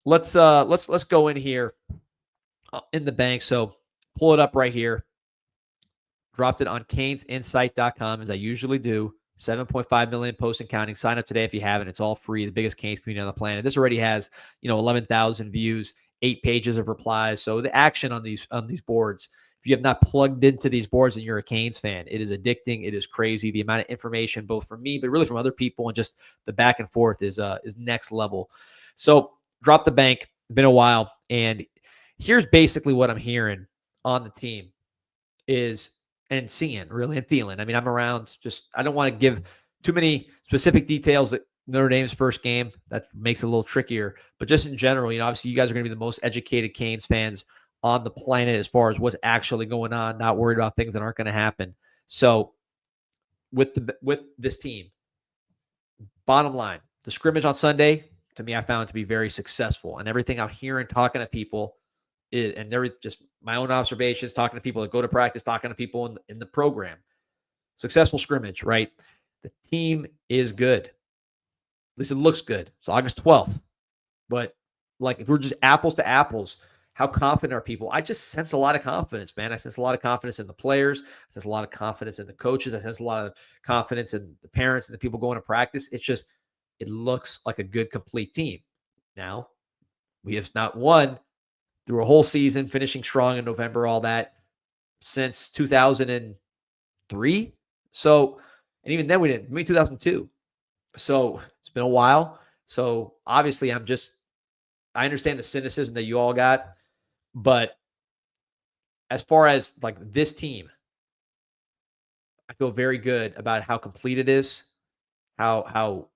let's go in here in the bank. So pull it up right here. Dropped it on CanesInsight.com as I usually do. 7.5 million posts and counting. Sign up today if you haven't. It's all free. The biggest Canes community on the planet. This already has 11,000 views, 8 pages of replies. So the action on these boards. If you have not plugged into these boards and you're a Canes fan, it is addicting. It is crazy. The amount of information, both from me, but really from other people, and just the back and forth is next level. So drop the bank. Been a while, and here's basically what I'm hearing on the team is. And seeing, really, and feeling. I mean, I'm around. I don't want to give too many specific details at Notre Dame's first game. That makes it a little trickier. But just in general, obviously you guys are going to be the most educated Canes fans on the planet as far as what's actually going on, not worried about things that aren't going to happen. So with this team, bottom line, the scrimmage on Sunday, to me, I found it to be very successful. And everything I'm hearing, talking to people, and they're just my own observations, talking to people that go to practice, talking to people in the program. Successful scrimmage, right? The team is good. At least it looks good. It's August 12th. But if we're just apples to apples, how confident are people? I just sense a lot of confidence, man. I sense a lot of confidence in the players. I sense a lot of confidence in the coaches. I sense a lot of confidence in the parents and the people going to practice. It looks like a good, complete team. Now, we have not won through a whole season, finishing strong in November, all that, since 2003. So, and even then we didn't, maybe 2002. So it's been a while. So obviously I understand the cynicism that you all got, but as far as this team, I feel very good about how complete it is, how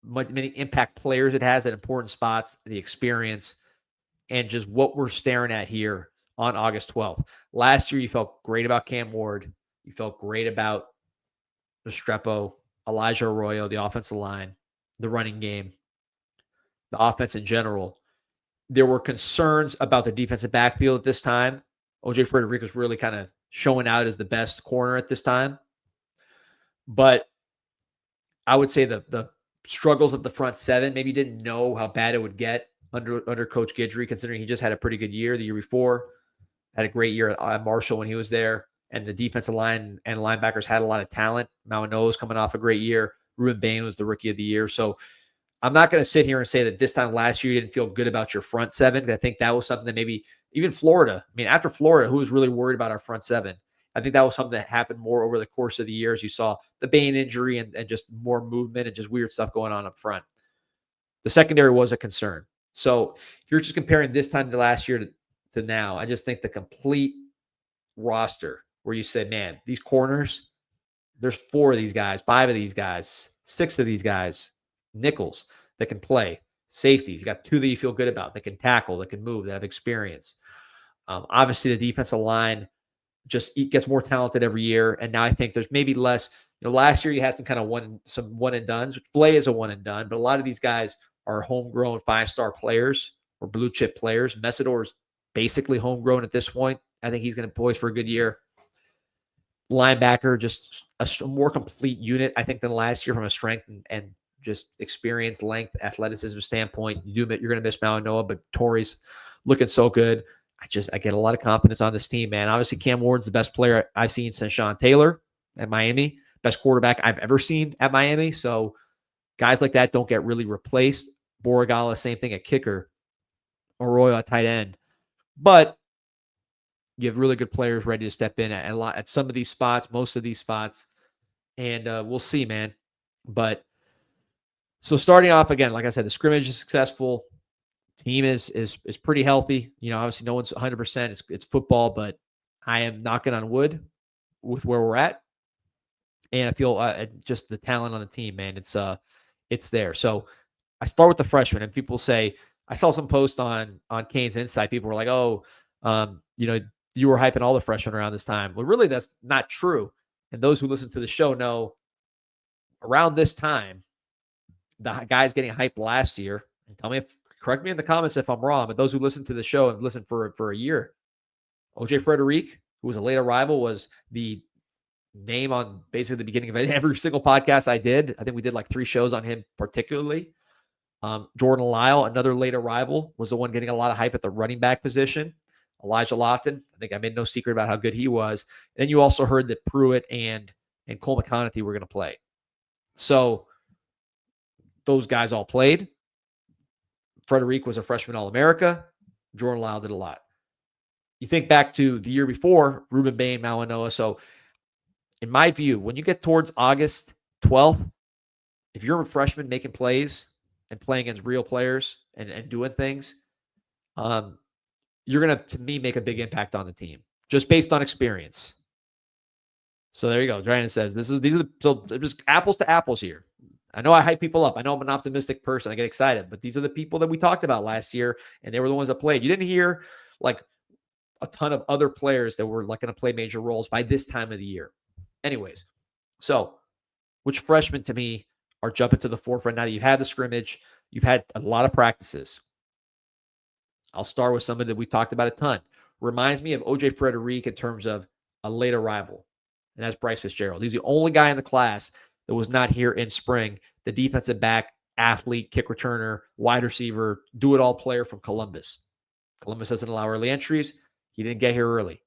many impact players it has at important spots, the experience, and just what we're staring at here on August 12th. Last year, you felt great about Cam Ward. You felt great about Restrepo, Elijah Arroyo, the offensive line, the running game, the offense in general. There were concerns about the defensive backfield at this time. OJ Frederick was really kind of showing out as the best corner at this time. But I would say the struggles of the front seven, maybe didn't know how bad it would get under Coach Guidry, considering he just had a pretty good year the year before. Had a great year at Marshall when he was there. And the defensive line and linebackers had a lot of talent. Mauigoa was coming off a great year. Ruben Bain was the rookie of the year. So I'm not going to sit here and say that this time last year you didn't feel good about your front seven. I think that was something that maybe even Florida, after Florida, who was really worried about our front seven? I think that was something that happened more over the course of the years. You saw the Bain injury and just more movement and just weird stuff going on up front. The secondary was a concern. So if you're just comparing this time to last year to now, I just think the complete roster where you say, man, these corners, there's 4 of these guys, 5 of these guys, 6 of these guys, nickels that can play, safeties. You got 2 that you feel good about that can tackle, that can move, that have experience. Obviously, the defensive line just gets more talented every year. And now I think there's maybe less. Last year you had some kind of one and dones. Blay is a one and done, but a lot of these guys are homegrown 5-star players or blue chip players. Messidor's basically homegrown at this point. I think he's going to poise for a good year. Linebacker, just a more complete unit, I think, than last year from a strength and just experience, length, athleticism standpoint. You're going to miss Mauigoa, but Torrey's looking so good. I get a lot of confidence on this team, man. Obviously, Cam Ward's the best player I've seen since Sean Taylor at Miami. Best quarterback I've ever seen at Miami. So guys like that don't get really replaced. Borregala, same thing at kicker. Arroyo at tight end. But you have really good players ready to step in at some of these spots, most of these spots. And we'll see, man. But so starting off again, like I said, the scrimmage is successful. Team is pretty healthy. Obviously no one's 100%. It's football, but I am knocking on wood with where we're at. And I feel just the talent on the team, man. It's there. So I start with the freshmen, and people say, I saw some post on CanesInSight. People were like, "Oh, you were hyping all the freshmen around this time." Well, really, that's not true. And those who listen to the show know around this time, the guys getting hyped last year. And correct me in the comments if I'm wrong, but those who listen to the show and listened for a year, OJ Frederick, who was a late arrival, was the name on basically the beginning of every single podcast I did. I think we did like 3 shows on him particularly. Jordan Lyle, another late arrival, was the one getting a lot of hype at the running back position. Elijah Lofton, I think I made no secret about how good he was. And then you also heard that Pruitt and Cole McConaughey were going to play. So those guys all played. Frederic was a freshman All-America. Jordan Lyle did a lot. You think back to the year before, Ruben Bain, Mawanoa. So in my view, when you get towards August 12th, if you're a freshman making plays and playing against real players and doing things, you're going to me, make a big impact on the team just based on experience. So there you go. Brandon says, these are just apples to apples here. I know I hype people up. I know I'm an optimistic person. I get excited, but these are the people that we talked about last year, and they were the ones that played. You didn't hear like a ton of other players that were like going to play major roles by this time of the year. Anyways, so which freshmen to me are jumping to the forefront now that you've had the scrimmage, you've had a lot of practices. I'll start with somebody that we talked about a ton. Reminds me of OJ Frederic in terms of a late arrival, and that's Bryce Fitzgerald. He's the only guy in the class that was not here in spring. The defensive back, athlete, kick returner, wide receiver, do-it-all player from Columbus. Columbus doesn't allow early entries. He didn't get here early.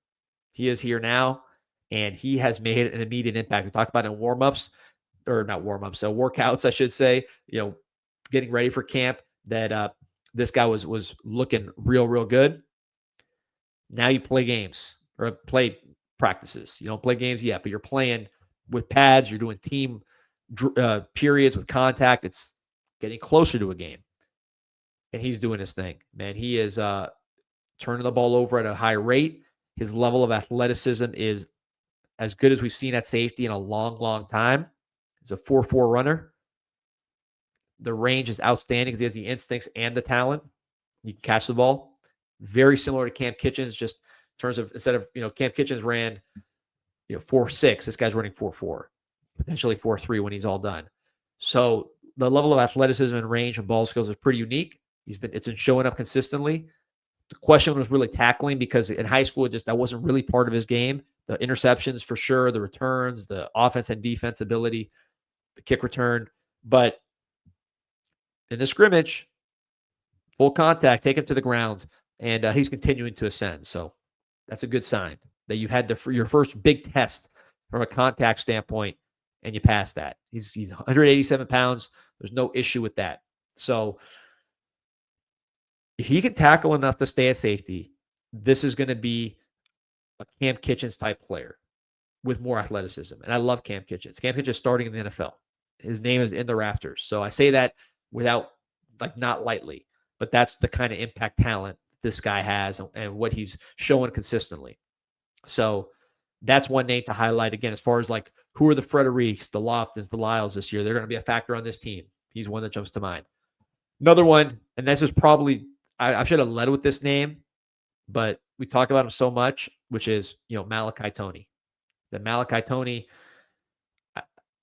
He is here now, and he has made an immediate impact. We talked about it in warm-ups, or not warm-ups, so workouts, I should say, getting ready for camp, that this guy was looking real good. Now you play games or play practices. You don't play games yet, but you're playing with pads. You're doing team periods with contact. It's getting closer to a game. And he's doing his thing. Man, he is turning the ball over at a high rate. His level of athleticism is as good as we've seen at safety in a long time. He's a 4.4 runner. The range is outstanding because he has the instincts and the talent. He can catch the ball. Very similar to Cam Kitchens, just in terms of instead of, Cam Kitchens ran, 4.6, this guy's running 4.4, potentially 4.3 when he's all done. So the level of athleticism and range and ball skills is pretty unique. It's been showing up consistently. The question was really tackling, because in high school, that wasn't really part of his game. The interceptions for sure, the returns, the offense and defense ability, the kick return. But in the scrimmage, full contact, take him to the ground, and he's continuing to ascend. So that's a good sign that you had your first big test from a contact standpoint, and you passed that. He's 187 pounds. There's no issue with that. So if he can tackle enough to stay at safety, this is going to be a Cam Kitchens type player with more athleticism. And I love Cam Kitchens. Cam Kitchens starting in the NFL. His name is in the rafters. So I say that without, not lightly, but that's the kind of impact talent this guy has and what he's showing consistently. So that's one name to highlight. Again, as far as who are the Frederics, the Loftons, the Lyles this year, they're going to be a factor on this team. He's one that jumps to mind. Another one, and this is probably, I should have led with this name, but we talk about him so much, which is, Malachi Toney. The Malachi Toney,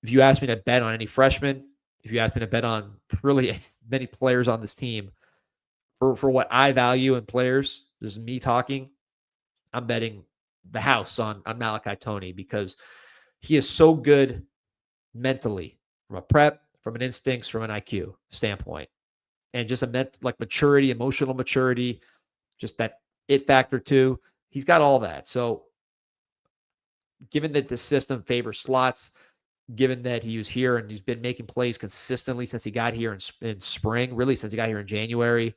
if you ask me to bet on any freshman, if you ask me to bet on really many players on this team, for what I value in players, this is me talking, I'm betting the house on Malachi Toney, because he is so good mentally, from a prep, from an instincts, from an IQ standpoint, and just maturity, emotional maturity, just that it factor too. He's got all that. So given that the system favors slots, given that he was here and he's been making plays consistently since he got here in spring, really since he got here in January,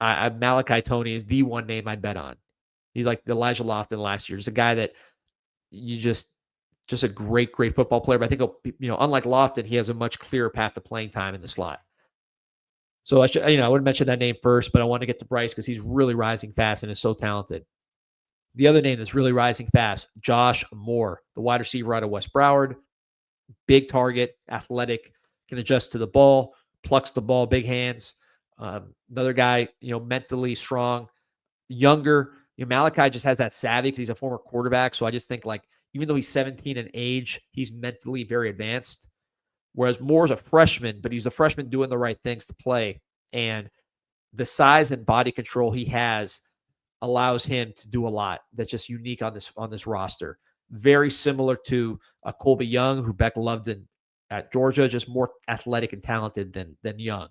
Malachi Toney is the one name I'd bet on. He's like Elijah Lofton last year. Just a guy that you just a great football player. But I think, unlike Lofton, he has a much clearer path to playing time in the slot. So I would mention that name first, but I want to get to Bryce because he's really rising fast and is so talented. The other name that's really rising fast, Josh Moore, the wide receiver out of West Broward. Big target, athletic, can adjust to the ball, plucks the ball, big hands. Another guy, mentally strong, younger. Malachi just has that savvy because he's a former quarterback. So I just think even though he's 17 in age, he's mentally very advanced. Whereas Moore's a freshman, but he's a freshman doing the right things to play. And the size and body control he has allows him to do a lot that's just unique on this roster. Very similar to Colby Young, who Beck loved in at Georgia, just more athletic and talented than Young.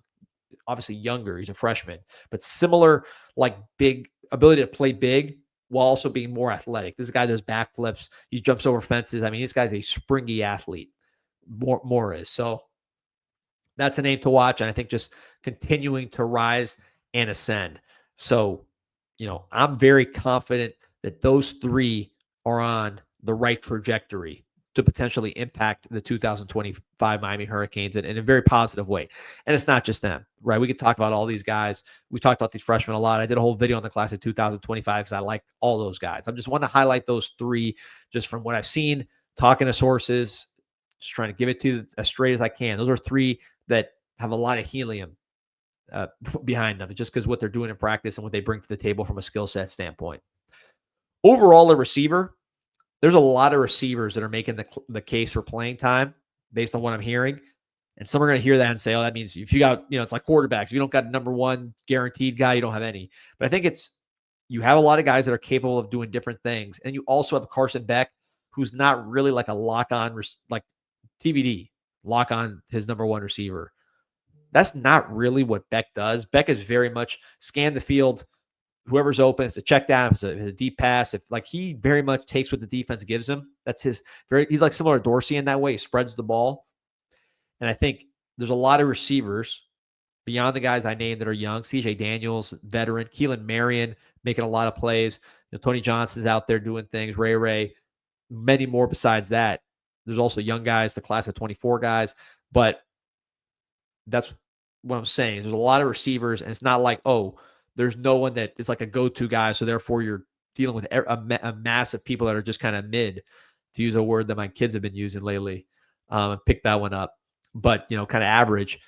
Obviously younger, he's a freshman, but similar, like big ability to play big while also being more athletic. This guy does backflips, he jumps over fences. I mean, this guy's a springy athlete. More is. So that's a name to watch, and I think just continuing to rise and ascend. So, I'm very confident that those three are on the right trajectory to potentially impact the 2025 Miami Hurricanes in a very positive way. And it's not just them, right? We could talk about all these guys. We talked about these freshmen a lot. I did a whole video on the class of 2025 because I like all those guys. I just want to highlight those three just from what I've seen, talking to sources, just trying to give it to you as straight as I can. Those are three that have a lot of helium behind them, just because what they're doing in practice and what they bring to the table from a skill set standpoint. Overall, a receiver, there's a lot of receivers that are making the case for playing time based on what I'm hearing. And some are going to hear that and say, oh, that means if you got, it's like quarterbacks. If you don't got a number one guaranteed guy, you don't have any. But I think you have a lot of guys that are capable of doing different things. And you also have Carson Beck, who's not really like a lock-on, like TBD, lock on his number one receiver. That's not really what Beck does. Beck is very much scan the field. Whoever's open, it's a check down, if it's a deep pass. If like he very much takes what the defense gives him. That's he's like similar to Dorsey in that way. He spreads the ball. And I think there's a lot of receivers beyond the guys I named that are young. CJ Daniels, veteran. Keelan Marion making a lot of plays. Tony Johnson's out there doing things. Ray, many more besides that. There's also young guys, the class of 24 guys. But that's what I'm saying. There's a lot of receivers, and it's not like, oh, there's no one that is like a go-to guy, so therefore you're dealing with a mass of people that are just kind of mid, to use a word that my kids have been using lately. Pick that one up. But, kind of average.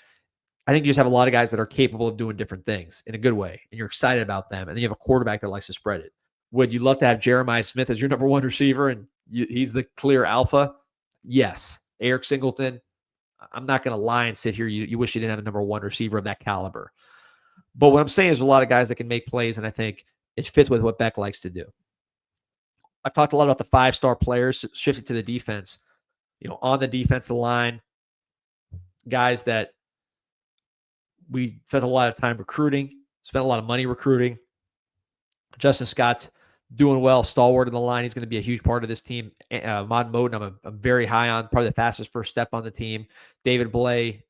I think you just have a lot of guys that are capable of doing different things in a good way, and you're excited about them, and then you have a quarterback that likes to spread it. Would you love to have Jeremiah Smith as your number one receiver, and he's the clear alpha? Yes. Eric Singleton, I'm not going to lie and sit here. You wish you didn't have a number one receiver of that caliber. But what I'm saying is a lot of guys that can make plays, and I think it fits with what Beck likes to do. I've talked a lot about the five-star players shifting to the defense. On the defensive line, guys that we spent a lot of time recruiting, spent a lot of money recruiting. Justin Scott's doing well, stalwart in the line. He's going to be a huge part of this team. Mod Moden, I'm very high on, probably the fastest first step on the team. David Blay.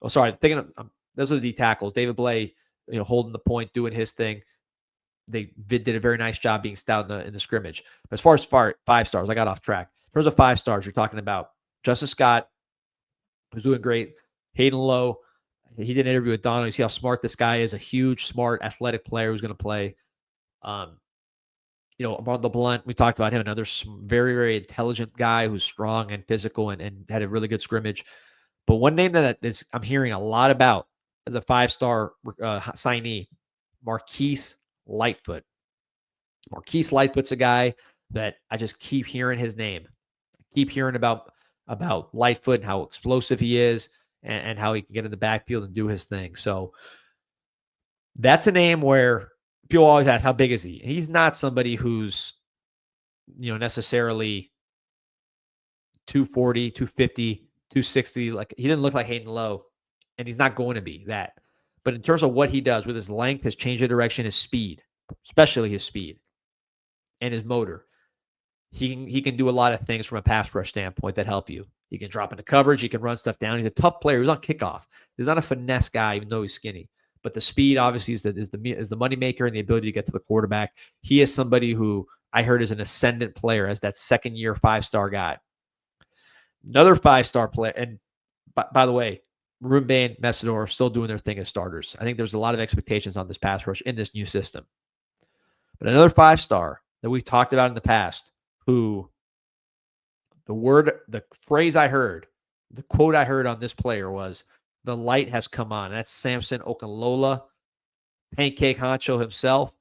Oh, sorry, those are the D tackles. David Blay, holding the point, doing his thing. They did a very nice job being stout in the scrimmage. But as far as five stars, I got off track. In terms of 5 stars, you're talking about Justin Scott, who's doing great. Hayden Lowe, he did an interview with Dono. You see how smart this guy is, a huge, smart, athletic player who's going to play. Armando Blunt, we talked about him, another very, very intelligent guy who's strong and physical and had a really good scrimmage. But one name that I'm hearing a lot about as a 5-star signee, Marquise Lightfoot. Marquise Lightfoot's a guy that I just keep hearing his name. I keep hearing about Lightfoot and how explosive he is and how he can get in the backfield and do his thing. So that's a name where people always ask, how big is he? And he's not somebody who's, necessarily 240, 250, 260. Like, he didn't look like Hayden Lowe, and he's not going to be that. But in terms of what he does with his length, his change of direction, his speed, especially his speed and his motor, he can do a lot of things from a pass rush standpoint that help you. He can drop into coverage. He can run stuff down. He's a tough player. He's on kickoff. He's not a finesse guy, even though he's skinny. But the speed, obviously, is the money maker and the ability to get to the quarterback. He is somebody who I heard is an ascendant player as that second-year 5-star guy. Another 5-star player, and by the way, Ruben Messidor still doing their thing as starters. I think there's a lot of expectations on this pass rush in this new system. But another 5-star that we've talked about in the past, who the phrase I heard, the quote I heard on this player was, the light has come on. That's Samson Okunlola, Pancake Honcho himself.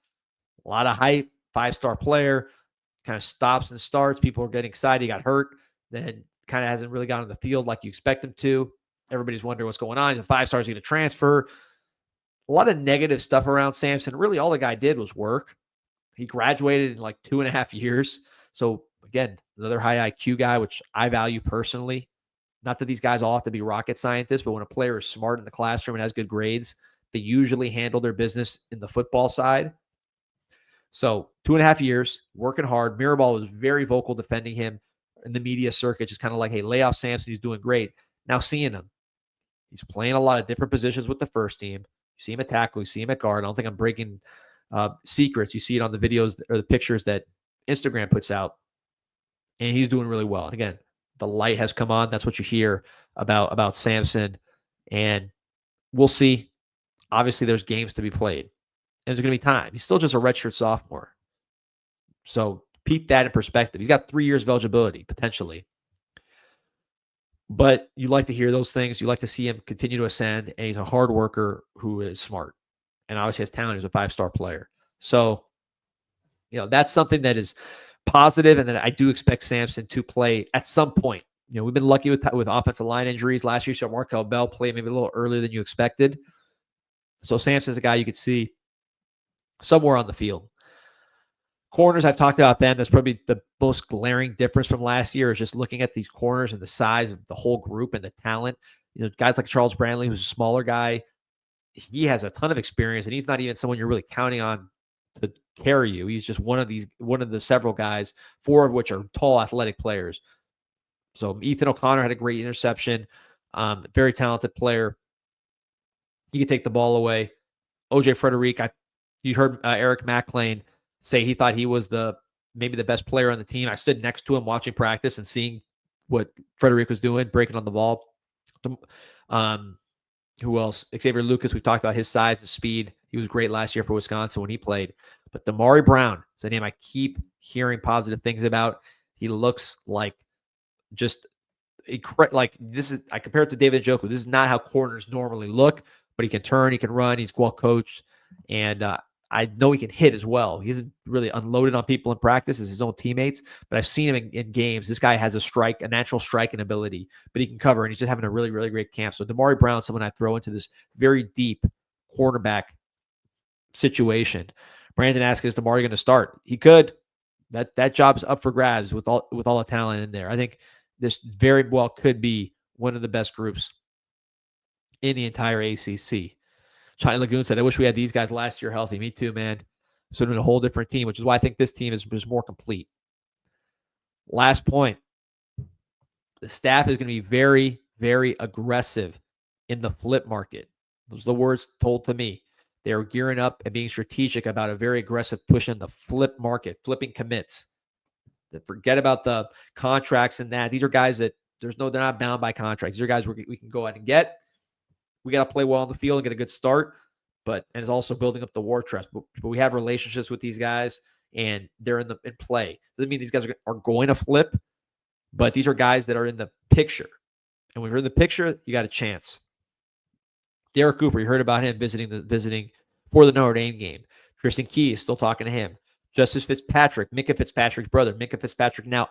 A lot of hype, 5-star player, kind of stops and starts. People are getting excited. He got hurt, then kind of hasn't really gotten on the field like you expect him to. Everybody's wondering what's going on. He's a 5-star, he's going to transfer. A lot of negative stuff around Samson. Really, all the guy did was work. He graduated in like 2.5 years. So, again, another high IQ guy, which I value personally. Not that these guys all have to be rocket scientists, but when a player is smart in the classroom and has good grades, they usually handle their business in the football side. So 2.5 years, working hard. Mirabal was very vocal defending him in the media circuit, just kind of like, hey, lay off Samson. He's doing great. Now seeing him, he's playing a lot of different positions with the first team. You see him at tackle. You see him at guard. I don't think I'm breaking secrets. You see it on the videos or the pictures that Instagram puts out. And he's doing really well. And again, the light has come on. That's what you hear about Samson. And we'll see. Obviously, there's games to be played. And there's going to be time. He's still just a redshirt sophomore. So keep that in perspective. He's got 3 years of eligibility, potentially. But you like to hear those things. You like to see him continue to ascend. And he's a hard worker who is smart. And obviously has talent. He's a 5-star player. So, that's something that is positive, and that I do expect Samson to play at some point. We've been lucky with offensive line injuries last year. So Markel Bell played maybe a little earlier than you expected. So Samson's a guy you could see somewhere on the field. Corners, I've talked about them. That's probably the most glaring difference from last year, is just looking at these corners and the size of the whole group and the talent. Guys like Charles Brantley, who's a smaller guy, he has a ton of experience, and he's not even someone you're really counting on to carry you. He's just one of the several guys, 4 of which are tall, athletic players. So Ethan O'Connor had a great interception. Very talented player. He could take the ball away. OJ Frederic, you heard Eric McLean say he thought he was maybe the best player on the team. I stood next to him watching practice and seeing what Frederic was doing, breaking on the ball. Who else? Xavier Lucas, we talked about his size and speed. He was great last year for Wisconsin when he played. But Damari Brown is a name I keep hearing positive things about. He looks like just like this is. I compare it to David Njoku. This is not how corners normally look, but he can turn, he can run, he's well coached, and I know he can hit as well. He isn't really unloaded on people in practice as his own teammates, but I've seen him in games. This guy has a natural striking ability, but he can cover, and he's just having a really, really great camp. So Damari Brown, someone I throw into this very deep cornerback situation. Brandon asks, is Damari going to start? He could. That job's up for grabs with all the talent in there. I think this very well could be one of the best groups in the entire ACC. China Lagoon said, I wish we had these guys last year healthy. Me too, man. This would have been a whole different team, which is why I think this team is just more complete. Last point. The staff is going to be very, very aggressive in the flip market. Those are the words told to me. They are gearing up and being strategic about a very aggressive push in the flip market, flipping commits. Forget about the contracts and that. These are guys that they're not bound by contracts. These are guys we can go out and get. We got to play well on the field and get a good start, and it's also building up the war chest. But we have relationships with these guys, and they're in play. Doesn't mean these guys are going to flip, but these are guys that are in the picture. And when you're in the picture, you got a chance. Derek Cooper, you heard about him visiting for the Notre Dame game. Tristan Key is still talking to him. Justice Fitzpatrick, Minka Fitzpatrick's brother. Minka Fitzpatrick now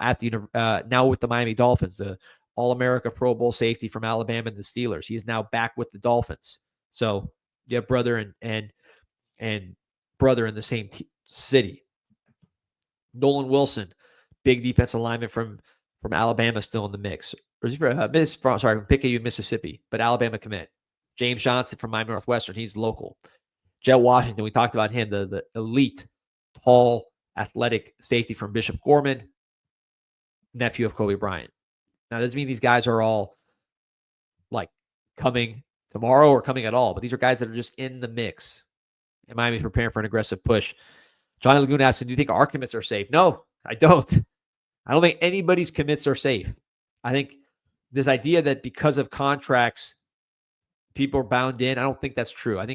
now with the Miami Dolphins, the All-America Pro Bowl safety from Alabama and the Steelers. He is now back with the Dolphins. So you have brother and brother in the same city. Nolan Wilson, big defensive lineman from Alabama, still in the mix. Or is he from PKU, Mississippi, but Alabama commit. James Johnson from Miami Northwestern. He's local. Jet Washington, we talked about him, the elite, tall, athletic safety from Bishop Gorman, nephew of Kobe Bryant. Now, it doesn't mean these guys are all like coming tomorrow or coming at all, but these are guys that are just in the mix. And Miami's preparing for an aggressive push. Johnny Lagoon asks, do you think our commits are safe? No, I don't. I don't think anybody's commits are safe. I think this idea that because of contracts, people are bound in, I don't think that's true. I'm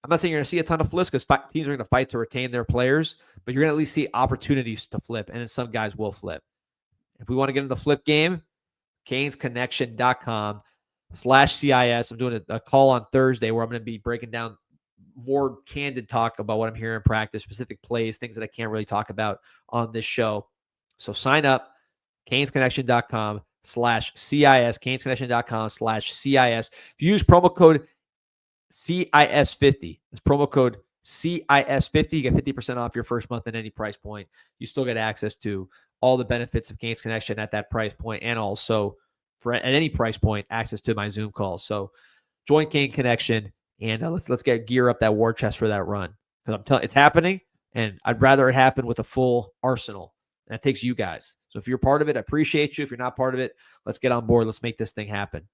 not saying you're going to see a ton of flips because teams are going to fight to retain their players, but you're going to at least see opportunities to flip, and then some guys will flip. If we want to get in the flip game, CanesConnection.com/CIS. I'm doing a call on Thursday where I'm going to be breaking down more candid talk about what I'm hearing in practice, specific plays, things that I can't really talk about on this show. So sign up, CanesConnection.com/CIS, CanesConnection.com/CIS. If you use promo code CIS50, that's promo code CIS50, you get 50% off your first month at any price point. You still get access to all the benefits of Canes Connection at that price point, and also for at any price point access to my Zoom calls. So join Kane Connection, and let's get gear up that war chest for that run, because I'm telling it's happening, and I'd rather it happen with a full arsenal. And that takes you guys. So if you're part of it, I appreciate you. If you're not part of it, let's get on board. Let's make this thing happen.